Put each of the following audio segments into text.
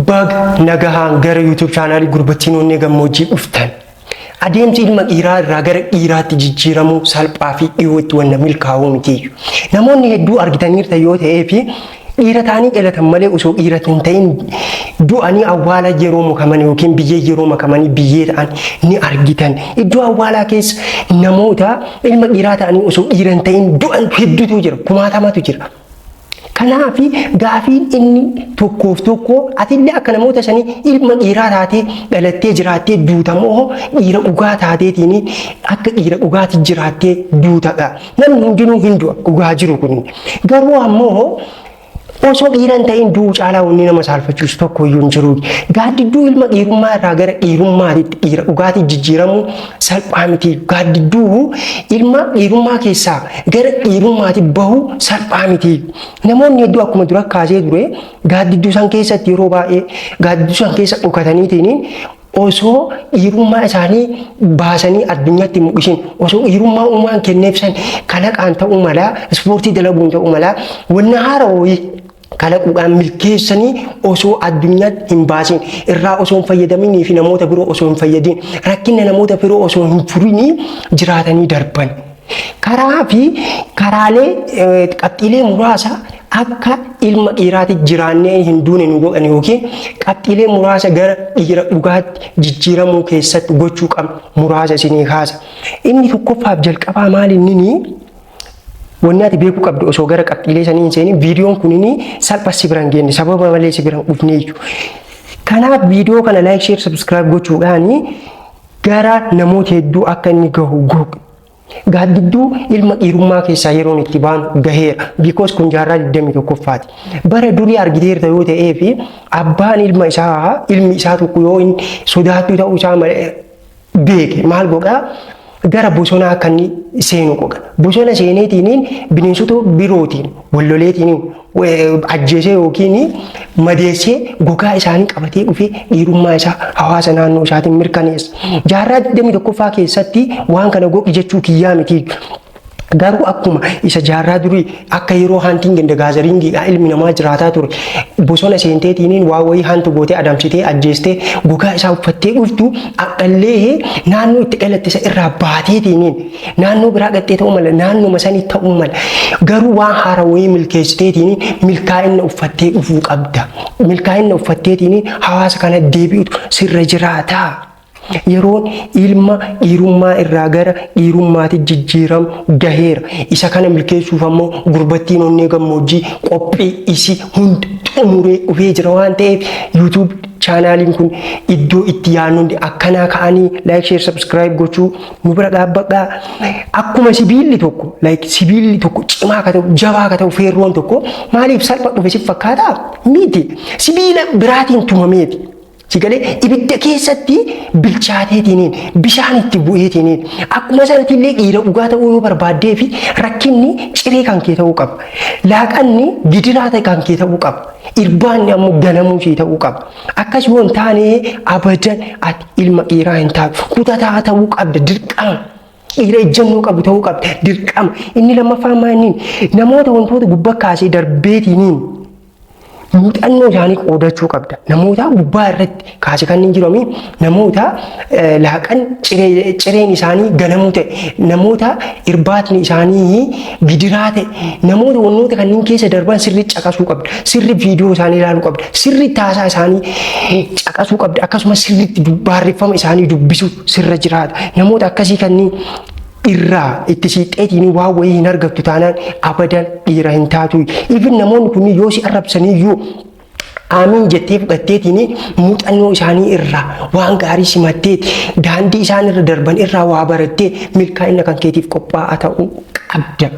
Bag nagahaan gara YouTube channel Gurbattii Onneen Gammoojjii dhuftan. Adeemsi ilma dhiiraa irraa gara dhiiraatti jijjiiramuu salphaa fi dhiyootti wanna milkaa'uu miti. Namoonni hedduu argitaniirta yoo ta'ee fi dhiira ta'anii dhalatan malee osoo dhiira hin ta'in du'anii awwaala yeroo makaman yookiin biyyee yeroo makamanii biyyee ta'an ni argitan. Iddoo awwaalaa keessa namoota ilma dhiiraa ta'anii osoo dhiira hin ta'in du'an hedduutu jira, kumaatamatu jira. Kanaafi gaafiin inni tokkoof tokko atillee akka namoota sanii ilma dhiiraa taatee dhalattee jiraattee duutamoo dhiira dhugaa taateetiin akka dhiira dhugaatti jiraattee duutadha. Namni hundinuu hin du'a dhugaa jiru kun. Garuu ammoo osoo dhiira hin ta'in du'uu caalaa wanni nama saalfachiisu tokko iyyuu hin jiru. Gaaddidduu ilma dhiirummaa irraa gara dhiirummaatti dhiira dhugaatti jijjiiramuu salphaa miti. Gaaddidduu ilma dhiirummaa keessaa gara dhiirummaatti bahuu salphaa miti. Namoonni hedduu akkuma dura kaasee ture gaaddidduu san keessatti yeroo baay'ee gaaddidduu san keessa dhokataniitiin osoo dhiirummaa isaanii baasanii addunyaatti mul'isin osoo dhiirummaa uumaan kenneef san kalaqaan ta'uu mala ispoortii dalaguun ta'uu mala wanna haarawaa kalaquudhaan milkeessanii osoo addunyaatti hin baasin irraa osoo hin fayyadaminii fi namoota biroo osoo hin fayyadin rakkina namoota biroo osoo hin furinii jiraatanii darban. Karaa fi karaalee qabxiilee muraasa akka ilma dhiiraatti jiraannee hin duune nu godhan yookiin qabxiilee muraasa gara dhiira dhugaatti jijjiiramuu keessatti gochuu qabnu muraasa isinii kaasa. Inni tokkoffaaf jalqabaa maali inni wanni ati beekuu qabdu osoo gara qabxiilee sanii hin seenin viidiyoon kunini salphaa si biraan geenne sababa malee si biraan dhufnee jiru. Kanaaf viidiyoo kana like, share, subscribe gochuudhaan gara namoota hedduu akka inni gahu godhu. Gaaddidduu ilma dhiirummaa keessaa yeroon itti baanu gaheera. Because kun jaarraa 21ffaati. Bara durii argiteerta yoo ta'ee fi abbaan ilmi isaa tokko yoo inni sodaattuu ta'uu isaa beeke maal godhaa? Gara bosonaa kan seenu godha. Bosona seeneetiin bineensota birootiin walloleetiin ajjeesee yookiin madeessee gogaa isaanii qabatee dhufee dhiirummaa isaa hawaasa naannoo isaatiin mirkaneessa. Jaarraa 21ffaa keessatti waan kana godhi jechuu kiyyaa miti. Garuu akkuma isa jaarraa durii akka yeroo hantiin ganda gaazariingiidhaa ilmi namaa jiraataa ture bosona seenteetiin waa wayii hantu gootee adamsitee ajjeestee gogaa isaa uffattee dhuftu aqallee naannoo itti dhalatte isa irraa baateetiin naannoo biraa dhattee ta'uu mala naannoo sanii ta'uu mala garuu waan haaraa wayii milkeessiteetiin milkaa'ina uffattee dhufuu qabda. Milkaa'ina uffatteetiin hawaasa kana deebi'utu sirra jiraataa. Yeroon ilma dhiirummaa irraa gara dhiirummaatti jijjiiramu gaheera. Isa kana milkeessuuf ammoo Gurbattiin Onneen Gammoojjii qophii isi hunda xumuree dhufee jira waan ta'eef YouTube chaanaaliin kun iddoo itti yaadnuun akkanaa ka'anii like, share, subscribe gochuu nu bira dhaabbadhaa. Akkuma sibiilli tokko cimaa akka ta'u jabaa akka ta'u feerroon tokko maaliif salphaa dhufe si fakkaataa? Miti sibiila biraatiin tumameeti. Sigalee ibidda keessatti bilchaateetiin bishaan itti bu'eetiin akkuma sanatti illee dhiira dhugaa ta'uu yoo barbaaddee fi rakkinni ciree kan kee ta'uu qaba. Laaqanni gidiraa kan kee ta'uu qaba. Irbaanni ammoo ganamuu ishee ta'uu qaba. Akkas yoo hin taane abadan ati ilma dhiiraa hin taatu. Kutataa ta'uu qabda dirqama. Dhiira ejjennoo qabu ta'uu qabda dirqama. Inni lammaffaa maaliin namoota wantoota gubbaa kaasee darbeetiin muuxannoo isaanii qoodachuu qabda. Namoota gubbaa irratti kaase kan hin jirami namoota laaqan cireen isaanii ganamuu ta'e namoota irbaatni isaanii gidiraa ta'e namoota wantoota kanneen keessa darban sirri caqasuu qabda. Sirri viidiyoo isaanii ilaaluu qabda. Sirri taasaa isaanii caqasuu qabda. Akkasumas sirriitti barreeffama isaanii dubbisuu sirra jiraata. Namoota akkasii kanneen irraa itti siixeetiin waan wayii hin argattu taanaan abadan dhiira hin taatu. Ifin namoonni kun yoo si arrabsaniyyuu amiin jettee fudhatteetiin muuxannoo isaanii irraa waan gaarii simatteeti daandii isaan irra darban irraa waa barattee milkaa'ina kan keetiif qophaa'aa ta'uu qabda.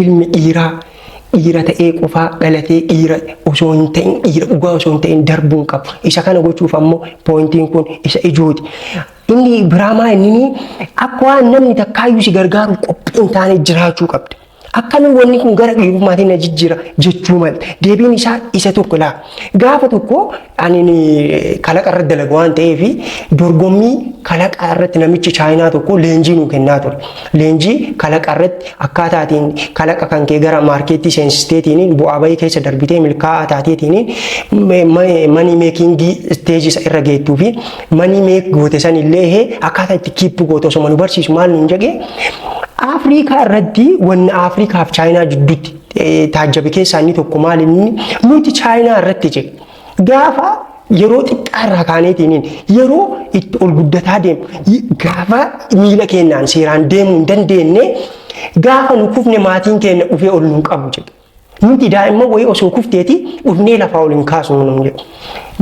Ilmi dhiira ta'ee qofaa dhalatee dhiira osoo hin ta'in dhiira dhugaa osoo hin ta'in darbuun qabu. Isa kana gochuuf ammoo poointiin kun isa ijooti. Inni biraamaa inni akka waan namni takkaayyuu si gargaaru qophii hin taane jiraachuu qabda. Akkamiin wanni kun gara dhiirummaatiin na jijjiira jechuu malee deebiin isaa isa tokko laa. Gaafa tokko ani kalaqa irra dalagu waan ta'eef dorgommii kalaqaa irratti namichi chaayinaa tokko leenjii nu kennaa ture. Leenjii kalaqaa irratti akkaataatiin kalaqa kan kee gara maarkeetii seensisteetiin bu'aa bahii keessa darbitee milkaa'aa taateetiin manii meekingii isteejii irra geettuu fi manii meek goote san illee akkaataa itti kiippu goote osoo nu barsiisu maal nuun jedhee Afrikaa irratti wanni Afrikaa fi chaayinaa jidduutti taajjabe keessaa inni tokko maal inni nuti chaayinaa irratti jedhe gaafa yeroo xiqqaarraa kaaneetiin yeroo itti ol guddataa deemu gaafa miila keenyaan seeraan deemuu hin dandeenye gaafa nu kufne maatiin keenya dhufee ol nu qabu jedhe. Nuti daa'imman wayii osoo kufteeti dhufnee lafaa ol hin kaasnu nuun jedhu.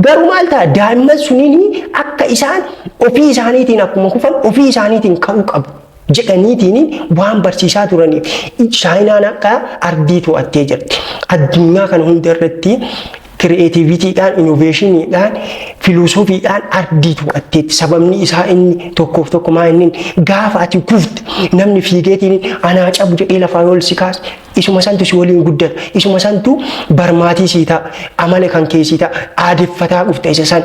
Garuu maal ta'a daa'imman suniin akka isaan ofii isaaniitiin akkuma kufan ofii isaaniitiin ka'uu qabu. Jedhaniitiin waan barsiisaa turaniif chaayinaan akka ardii to'attee jirti. Addunyaa kana hunda irratti kireetiivitiidhaan, innoveeshiniidhaan, filoosofiidhaan ardii to'atteetti. Sababni isaa inni tokkoof tokko maa inni gaafa ati kufte namni fiigeetiin anaa cabu jedhee lafaa ol si kaasa. Isuma santu si waliin guddata. Isuma santu barmaatii sii ta'a. Amala kan keessii ta'a. Aadeffataa dhufta isa san.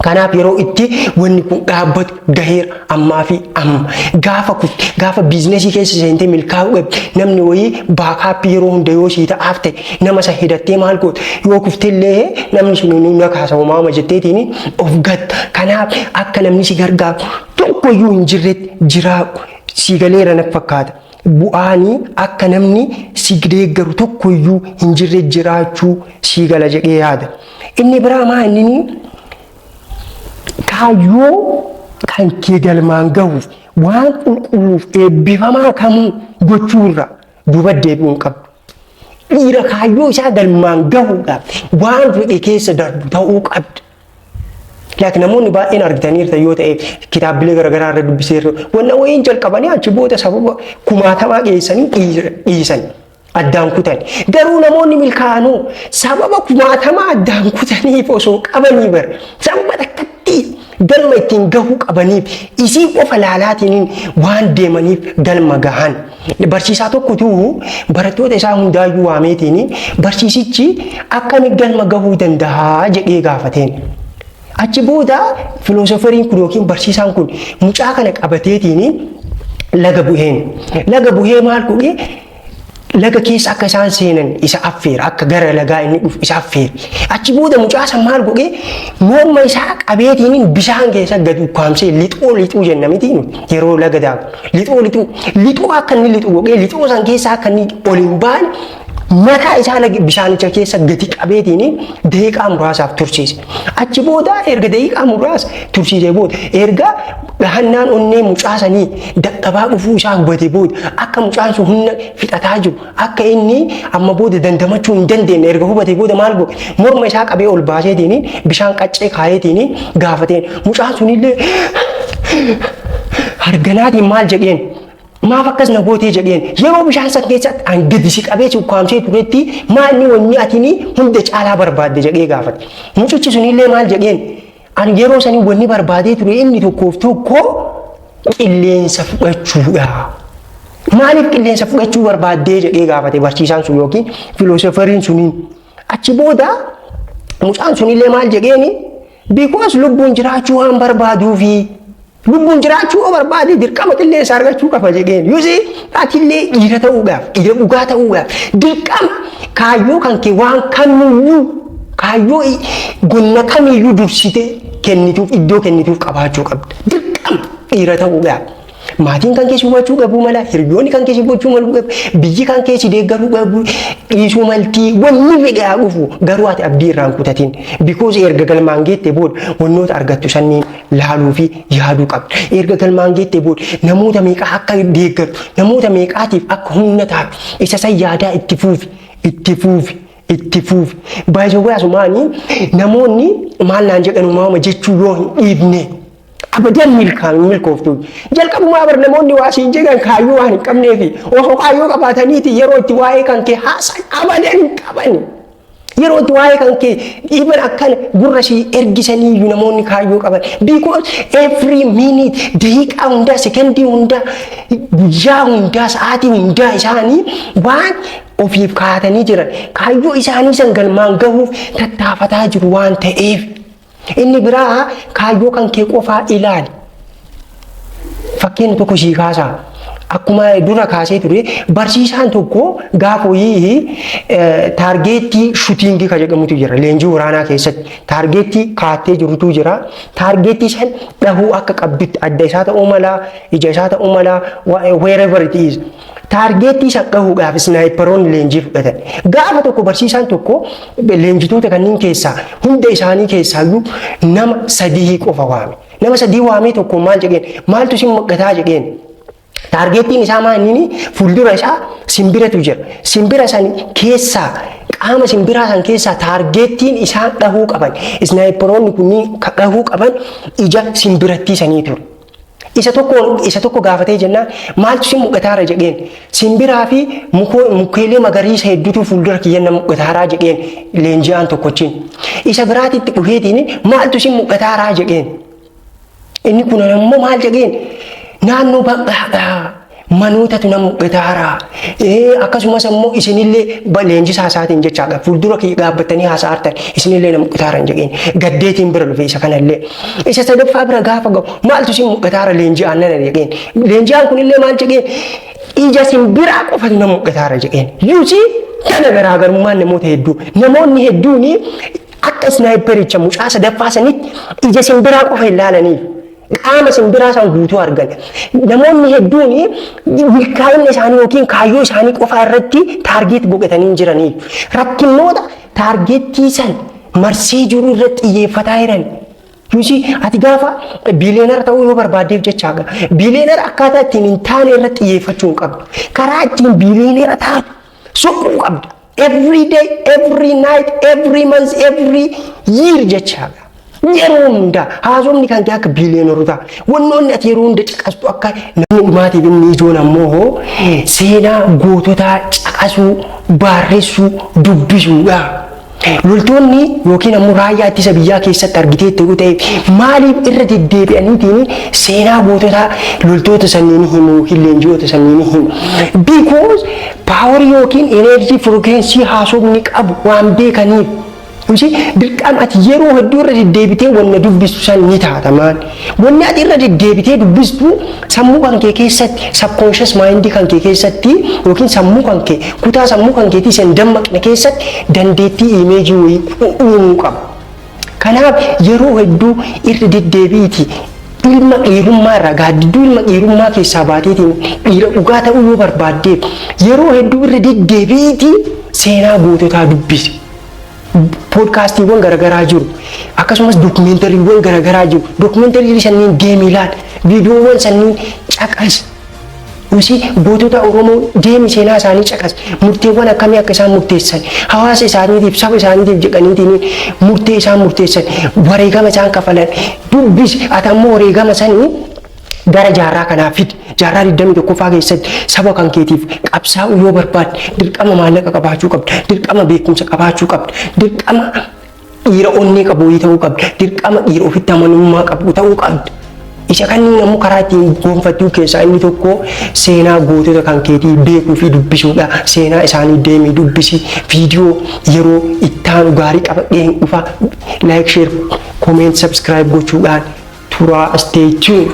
Kanaaf yeroo itti wanni kun dhaabbatu gaheera ammaa fi amma gaafa biizinasii keessa seentee milkaa'uu qabdi namni wayii baakaappii yeroo hunda yoo sii ta'aaf ta'e nama isa hidhattee maal goota yoo kuftellee namni sun nu kaasamumaa jetteetiin of gatta. Kanaaf akka namni si gargaaru tokkoyyuu hin jirretti jiraatu si galeera na fakkaata. Bu'aanii akka namni si deeggaru tokkoyyuu hin jirre jiraachuu si gala jedhee yaada. Inni biraa maa inni kaayyoo kan kee galmaan gahuuf waan qulqulluuf eebbifamaa kamuu gochuurra duuba deebi'uun qabdu. Dhiira kaayyoo isaa galmaan gahuudhaaf waan fedhe keessa darbu ta'uu qabda. Laakiin namoonni baay'een argitaniirta yoo ta'e kitaabilee garaagaraa irra dubbiseerra wanna wayiin jalqabanii achi booda sababa kumaatamaa geessanii dhiisan. Addaan kutan garuu namoonni milkaa'anoo sababa kumaatamaa addaan kutaniif osoo qabanii bar sababa takkatti galma ittiin gahuu qabaniif isii qofa laalaatiin waan deemaniif galma gahan. Barsiisaa tokkotu barattoota isaa hundaayyuu waameetiin barsiisichi akkamitti galma gahuu danda'a jedhee gaafateen. Achi booda filoosoferiin kun yookiin barsiisaan kun mucaa kana qabateetiin laga bu'ee maal godhee laga keessa akka isaan seenan isa affeera akka gara lagaa inni dhufu isa affeera. Achi booda mucaa san maal godhee morma isaa qabeetiin bishaan keessa gad ukkaamsee lixuu jenna miti yeroo laga daaku lixuu akka inni lixu godhee lixuu san keessa akka inni ol hin baane mataa isaa bishaanicha keessa gadi qabeetiin daqiiqaa muraasaaf tursiise. Achi booda erga daqiiqaa muraasa tursiisee booda erga dhahannaan onnee mucaa sanii dadhabaa dhufuu isaa hubate booda akka mucaan sun humna fixataa jiru akka inni amma booda dandamachuu hin dandeenye erga hubate booda maal godhe morma isaa qabee ol baaseetiin bishaan qaccee kaayeetiin gaafateen mucaan sunillee harganaatiin maal jedheen maaf akkas na gootee jedheen yeroo bishaan san keessatti an gadi si qabee si ukkaamsee turetti maalni wanni atini hunda caalaa barbaadde jedhee gaafate. Mucichi sunillee maal jedheen an yeroo sanii wanni barbaadee ture inni tokkoof tokko qilleensa fudhachuudha. Maaliif qilleensa fudhachuu barbaaddee jedhee gaafate barsiisaan sun yookiin filoosoferiin suniin. Achi booda mucaan sunillee maal jedheeni because lubbuun jiraachuu waan barbaaduufi lubbuun jiraachuu barbaade dirqama qilleensa argachuu qaba jedheen. Yuusi atillee dhiira ta'uudhaaf dhiira dhugaa ta'uudhaaf dirqama kaayyoo kan kee waan kamiyyuu kaayyoo gonna kamiyyuu dursite kennituuf iddoo kennituuf qabaachuu qabda. Dirqama dhiira ta'uudhaaf. Maatiin kan keessi hubachuu qabu mala hiriyoonni kan keessi hubachuu malu qabu biyyi kan keessi deeggaruu qabu dhiisuu maltii wanni fedhaa dhufu garuu ati abdii irraan kutatiin because erga galmaan geette booda wannoota argattu sanniin laaluu fi yaaduu qabda. Erga galmaan geette booda namoota meeqaa akka deeggartu namoota meeqaatiif akka humna taatu isa san yaadaa itti fuufi. Baay'ee asumaanii namoonni maal naan jedhan uumama jechuu yoo hin dhiibne. Abadan milkooftuu jalqabumaa bar namoonni waa siin jedhan kaayyoo waan hin qabneefi osoo kaayyoo qabaataniiti yeroo itti waa'ee kan kee haasan abadan hin qaban. Yeroo itti waa'ee kan kee dhiiban akkana gurra sii ergisanii namoonni kaayyoo qaban because every minute daqiiqaa hundaa sekendii hundaa guyyaa hundaa sa'aatii hundaa isaanii waan ofiif kaa'atanii jiran kaayyoo isaanii san galmaan gahuuf tattaafataa jiru waan ta'eef. Inni biraa kaayyoo kan kee qofaa ilaali. fakkeenya tokko sii kaasaa. Akkuma dura kaasee ture barsiisaan tokko gaafa wayii taargeettii shuutingii kan jedhamutu jira. Leenjii waraanaa keessatti taargeettii kaa'attee jirutu jira. Taargeettii san dhahuu akka qabdutti adda isaa ta'uu mala, ija isaa ta'uu mala, wherever it is. Taargeettii san dhahuudhaaf snaayiparoonni leenjii fudhatan. Gaafa tokko barsiisaan tokko leenjitoota kanneen keessaa hunda isaanii keessaayyuu nama 3 qofa waame. Nama 3 waamee tokko maal jedheen maaltu sin mul'ataa jedheen. Taargeettiin isaa maal fuuldura isaa simbiratu jira. Simbira san keessaa qaama simbiraa san keessaa taargeettiin isaan dhahuu qaban. Snaayiparoonni kunniin dhahuu qaban ija simbirattii sanii ture. Isa tokko gaafatee jennaan maaltu sin mul'ataara jedheen. Simbiraa fi mukeelee magariisa hedduutu fuuldura kiyyan nama mul'ataaraa jedheen leenji'aan tokkochiin. Isa biraatitti dhufeetiin maaltu sin mul'ataaraa jedheen. Inni kun ammoo maal jedheen. Naannoo bal'aadhaa manootatu nama mul'ataaraa. Akkasumas ammoo isinillee leenjisaa isaatiin jechaadha. Fuuldura kee dhaabbattanii haasa'artan isinillee nama mul'ataaran jedheen. Gaddeetiin bira dhufe isa kanallee. Isa sadaffaa bira gaafa gahu maaltu sin mul'ataara leenji'aan nana jedheen. Leenji'aan kunillee maal jedheen ija simbiraa qofatu nama mul'ataara jedheen. Yuusii kana garaagarummaan namoota hedduu. Namoonni hedduun akka snaayipericha mucaa sadaffaa sanitti ija simbiraa qofa ilaalaniif. Qaama simbiraa san guutuu argan. Namoonni hedduun milkaa'ina isaanii yookiin kaayyoo isaanii qofa irratti taargeet godhatanii jiraniif. Rakkinoota taargeettii san marsee jiru irratti xiyyeeffataa jiran. Yuusii ati gaafa biileenara ta'uu yoo barbaaddeef jechaadha. Biileenara akkaataa ittiin hin taane irratti xiyyeeffachuu hin qabdu. Karaa ittiin biileenara taatu soquu qabdu. Every day, every night, every month, every year jechaadha. Yeroo hunda haasofni kan akka biileenorota wannoonni ati yeroo hunda caqastu akka namni dhumaatiif inni ijoon ammoo seenaa goototaa caqasuu, barreessuu, dubbisuudha. Loltoonni yookiin ammoo raayyaa ittisa biyyaa keessatti argiteetti yoo ta'e maaliif irra deddeebi'aniitiin seenaa goototaa loltoota sanniin himu, leenji'oota sanniin himu. Because paawarii yookiin enerjii firookeensii haasofni qabu waan beekaniif. Dirqama ati yeroo hedduu irra deddeebitee wanna dubbistu san ni taatamaan. Wanni ati irra deddeebitee dubbistu sammuu kan kee keessatti subconscious mind kan kee keessatti yookiin sammuu kan kee kutaa sammuu kan keetii san dammaqna keessatti dandeettii imeejii wayii uumuu qaba. Kanaaf yeroo hedduu irra deddeebiiti ilma dhiirummaa irraa gaaddiduu ilma dhiirummaa keessaa baateetiin dhiira dhugaa ta'uu yoo barbaaddeef yeroo hedduu irra deddeebiiti seenaa goototaa dubbisi. Podcastiiwwan garagaraa jiru. Akkasumas dokumentariiwwan garagaraa jiru. Dokumentarii sanniin deemi ilaali. Viidiyoowwan sanniin caqasi. Yuusii gootota Oromoo deemi seenaa isaanii caqasi. Murteewwan akkamii akka isaan murteessan. Hawaasa isaaniitiif saba isaaniitiif jedhaniitiin murtee isaan murteessan. Wareegama isaan kafalan. Dubbisi ati ammoo wareegama sanii gara jaarraa kanaaf fidi. Jaarraa 21ffaa keessatti saba kan keetiif qabsaa'uu yoo barbaadde dirqama maallaqa qabaachuu qabda. Dirqama beekumsa qabaachuu qabda. Dirqama dhiira onnee qabu ta'uu qabda. Dirqama dhiira ofitti amanamummaa qabu ta'uu qabda. Isa kanneen ammoo karaa ittiin gonfachuu keessaa inni tokko seenaa gootota kan keetii beekuu fi dubbisuudha. Seenaa isaanii deemee dubbisi. Viidiyoo yeroo ittaanu gaarii qabadhee dhufa. Like, share, comment, subscribe gochuudhaan turaa stay tuned.